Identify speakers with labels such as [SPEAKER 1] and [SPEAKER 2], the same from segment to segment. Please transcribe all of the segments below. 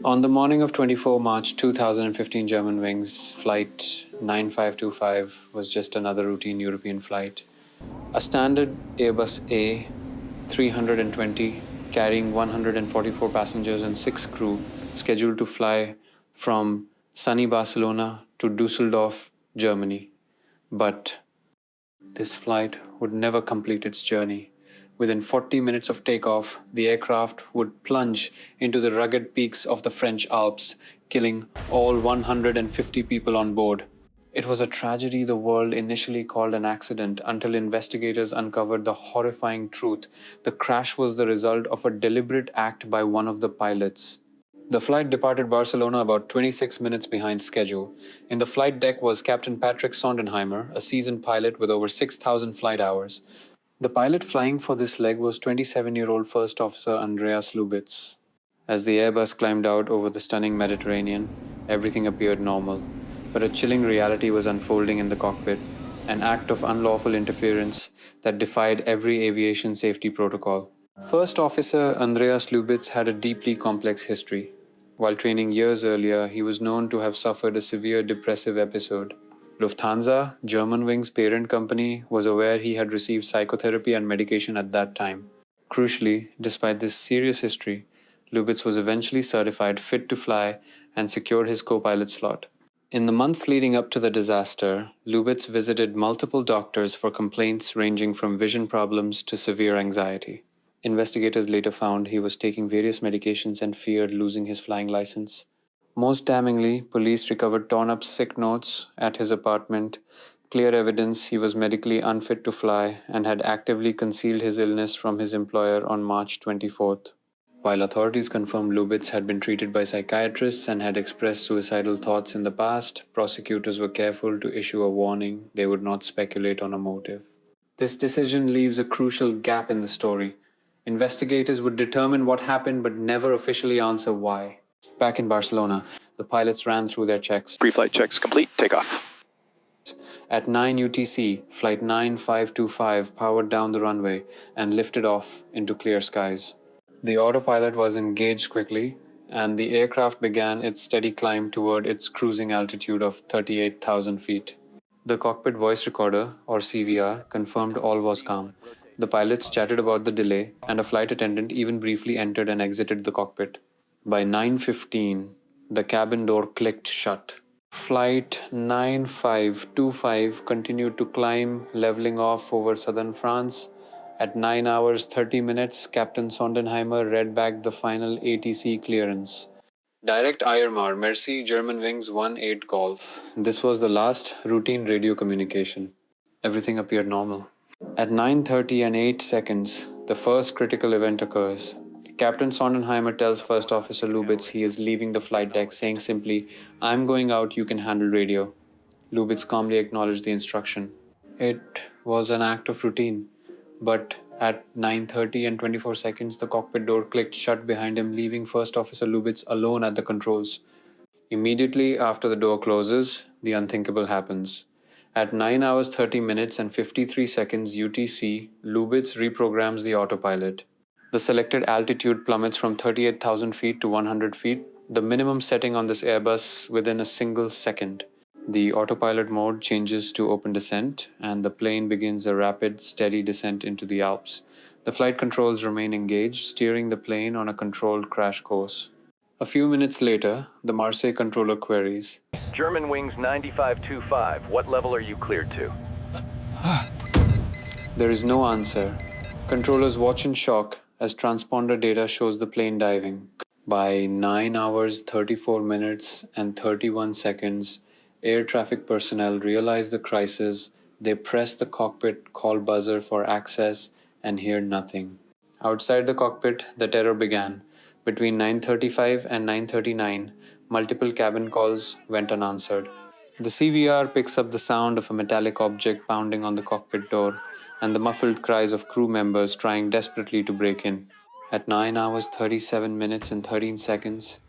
[SPEAKER 1] On the morning of 24 March 2015, Germanwings Flight 9525 was just another routine European flight. A standard Airbus A320 carrying 144 passengers and 6 crew, scheduled to fly from sunny Barcelona to Dusseldorf, Germany. But this flight would never complete its journey. Within 40 minutes of takeoff, the aircraft would plunge into the rugged peaks of the French Alps, killing all 150 people on board. It was a tragedy the world initially called an accident until investigators uncovered the horrifying truth. The crash was the result of a deliberate act by one of the pilots. The flight departed Barcelona about 26 minutes behind schedule. In the flight deck was Captain Patrick Sondenheimer, a seasoned pilot with over 6,000 flight hours. The pilot flying for this leg was 27-year-old First Officer Andreas Lubitz. As the Airbus climbed out over the stunning Mediterranean, everything appeared normal. But a chilling reality was unfolding in the cockpit, an act of unlawful interference that defied every aviation safety protocol. First Officer Andreas Lubitz had a deeply complex history. While training years earlier, he was known to have suffered a severe depressive episode. Lufthansa, Germanwings' parent company, was aware he had received psychotherapy and medication at that time. Crucially, despite this serious history, Lubitz was eventually certified fit to fly and secured his co-pilot slot. In the months leading up to the disaster, Lubitz visited multiple doctors for complaints ranging from vision problems to severe anxiety. Investigators later found he was taking various medications and feared losing his flying license. Most damningly, police recovered torn-up sick notes at his apartment, clear evidence he was medically unfit to fly and had actively concealed his illness from his employer on March 24th. While authorities confirmed Lubitz had been treated by psychiatrists and had expressed suicidal thoughts in the past, prosecutors were careful to issue a warning they would not speculate on a motive. This decision leaves a crucial gap in the story. Investigators would determine what happened but never officially answer why. Back in Barcelona, the pilots ran through their checks.
[SPEAKER 2] Pre-flight checks complete. Takeoff.
[SPEAKER 1] At 9 UTC, Flight 9525 powered down the runway and lifted off into clear skies. The autopilot was engaged quickly, and the aircraft began its steady climb toward its cruising altitude of 38,000 feet. The Cockpit Voice Recorder, or CVR, confirmed all was calm. The pilots chatted about the delay, and a flight attendant even briefly entered and exited the cockpit. By 9:15, the cabin door clicked shut. Flight 9525 continued to climb, leveling off over southern France. At 9 hours 30 minutes, Captain Sondenheimer read back the final ATC clearance. Direct IRMAR, Merci, Germanwings 18 Golf. This was the last routine radio communication. Everything appeared normal. At 9:30 and 8 seconds, the first critical event occurs. Captain Sondenheimer tells First Officer Lubitz he is leaving the flight deck, saying simply, "I'm going out, you can handle radio." Lubitz calmly acknowledged the instruction. It was an act of routine, but at 9:30 and 24 seconds, the cockpit door clicked shut behind him, leaving First Officer Lubitz alone at the controls. Immediately after the door closes, the unthinkable happens. At 9 hours 30 minutes and 53 seconds UTC, Lubitz reprograms the autopilot. The selected altitude plummets from 38,000 feet to 100 feet, the minimum setting on this Airbus within a single second. The autopilot mode changes to open descent, and the plane begins a rapid, steady descent into the Alps. The flight controls remain engaged, steering the plane on a controlled crash course. A few minutes later, the Marseille controller queries,
[SPEAKER 2] Germanwings 9525, what level are you cleared to?
[SPEAKER 1] There is no answer. Controllers watch in shock as transponder data shows the plane diving. By 9 hours 34 minutes and 31 seconds, air traffic personnel realize the crisis. They press the cockpit call buzzer for access and hear nothing. Outside the cockpit, the terror began. Between 9:35 and 9:39, multiple cabin calls went unanswered. The CVR picks up the sound of a metallic object pounding on the cockpit door and the muffled cries of crew members trying desperately to break in. At 9 hours 37 minutes and 13 seconds,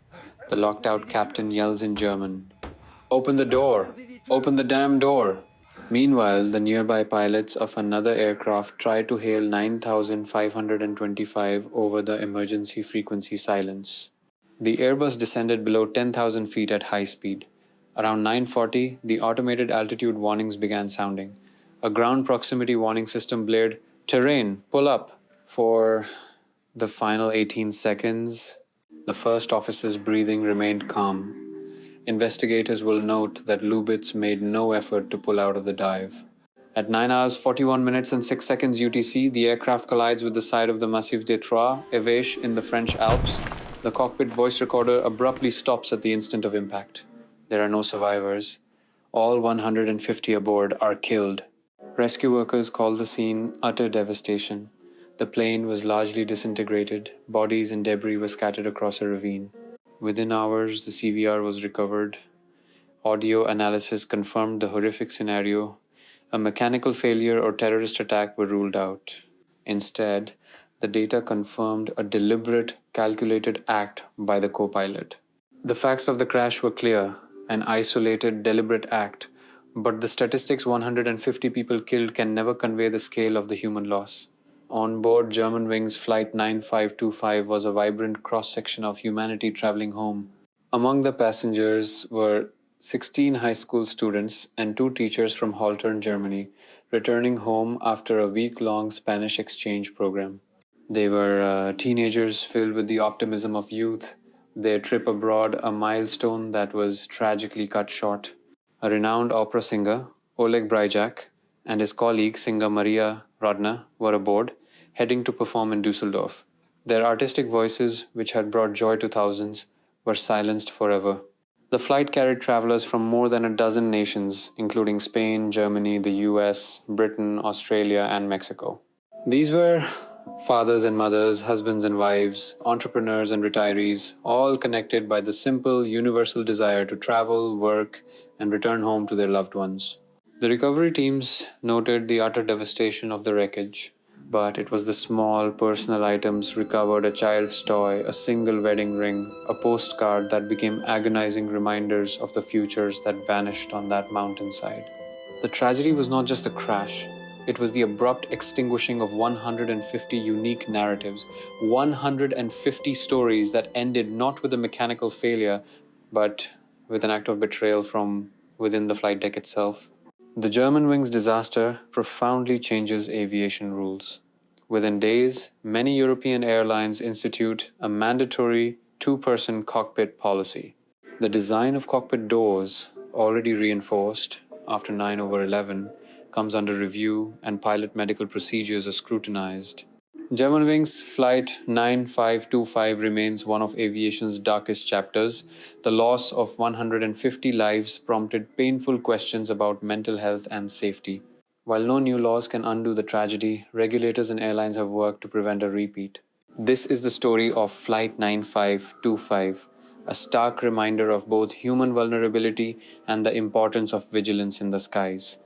[SPEAKER 1] the locked out captain yells in German, "Open the door! Open the damn door!" Meanwhile, the nearby pilots of another aircraft try to hail 9,525 over the emergency frequency silence. The Airbus descended below 10,000 feet at high speed. Around 9:40, the automated altitude warnings began sounding. A ground proximity warning system blared, "Terrain, pull up." For the final 18 seconds, the first officer's breathing remained calm. Investigators will note that Lubitz made no effort to pull out of the dive. At 9 hours 41 minutes and 6 seconds UTC, the aircraft collides with the side of the Massif des Trois, Aviation in the French Alps. The cockpit voice recorder abruptly stops at the instant of impact. There are no survivors. All 150 aboard are killed. Rescue workers call the scene utter devastation. The plane was largely disintegrated. Bodies and debris were scattered across a ravine. Within hours, the CVR was recovered. Audio analysis confirmed the horrific scenario. A mechanical failure or terrorist attack were ruled out. Instead, the data confirmed a deliberate, calculated act by the co-pilot. The facts of the crash were clear: an isolated, deliberate act, but the statistics 150 people killed can never convey the scale of the human loss. On board Germanwings Flight 9525 was a vibrant cross-section of humanity traveling home. Among the passengers were 16 high school students and 2 teachers from Haltern, Germany, returning home after a week-long Spanish exchange program. They were teenagers filled with the optimism of youth, their trip abroad a milestone that was tragically cut short. A renowned opera singer, Oleg Bryjak, and his colleague, singer Maria Rodna, were aboard, heading to perform in Dusseldorf. Their artistic voices, which had brought joy to thousands, were silenced forever. The flight carried travelers from more than a dozen nations, including Spain, Germany, the US, Britain, Australia, and Mexico. These were fathers and mothers, husbands and wives, entrepreneurs and retirees, all connected by the simple, universal desire to travel, work, and return home to their loved ones. The recovery teams noted the utter devastation of the wreckage, but it was the small, personal items recovered: a child's toy, a single wedding ring, a postcard that became agonizing reminders of the futures that vanished on that mountainside. The tragedy was not just the crash. It was the abrupt extinguishing of 150 unique narratives, 150 stories that ended not with a mechanical failure, but with an act of betrayal from within the flight deck itself. The Germanwings disaster profoundly changes aviation rules. Within days, many European airlines institute a mandatory 2-person cockpit policy. The design of cockpit doors, already reinforced after 9/11, comes under review and pilot medical procedures are scrutinized. Germanwings Flight 9525 remains one of aviation's darkest chapters. The loss of 150 lives prompted painful questions about mental health and safety. While no new laws can undo the tragedy, regulators and airlines have worked to prevent a repeat. This is the story of Flight 9525, a stark reminder of both human vulnerability and the importance of vigilance in the skies.